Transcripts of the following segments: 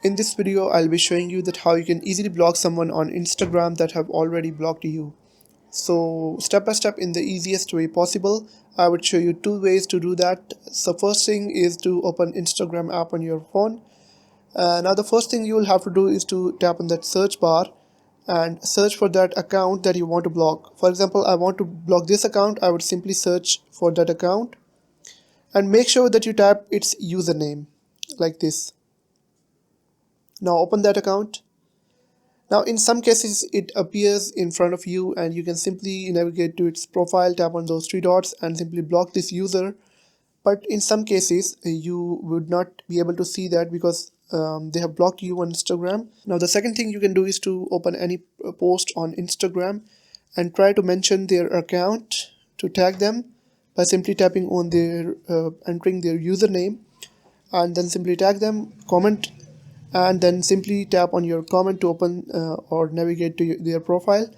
In this video, I'll be showing you that how you can easily block someone on Instagram that have already blocked you. So step by step in the easiest way possible, I would show you two ways to do that. So first thing is to open Instagram app on your phone. Now the first thing you will have to do is to tap on that search bar and search for that account that you want to block. For example, I want to block this account. I would simply search for that account and make sure that you tap its username like this. Now open that account. Now in some cases it appears in front of you and you can simply navigate to its profile, tap on those three dots and simply block this user. But in some cases you would not be able to see that because they have blocked you on Instagram. Now the second thing you can do is to open any post on Instagram and try to mention their account to tag them by simply tapping on their entering their username and then simply tag them, comment, and then simply tap on your comment to open or navigate to their profile,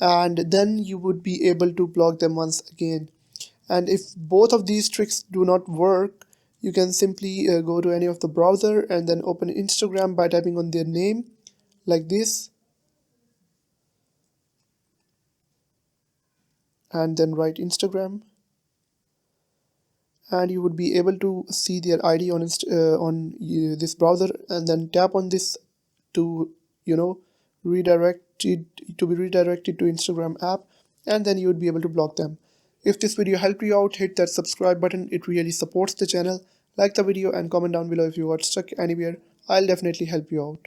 and then you would be able to block them once again. And if both of these tricks do not work, you can simply go to any of the browser and then open Instagram by typing on their name like this and then write Instagram, and you would be able to see their ID on this browser and then tap on this to redirect it to be redirected to Instagram app, and then you would be able to block them. If this video helped you out, hit that subscribe button, it really supports the channel. Like the video and comment down below if you got stuck anywhere. I'll definitely help you out.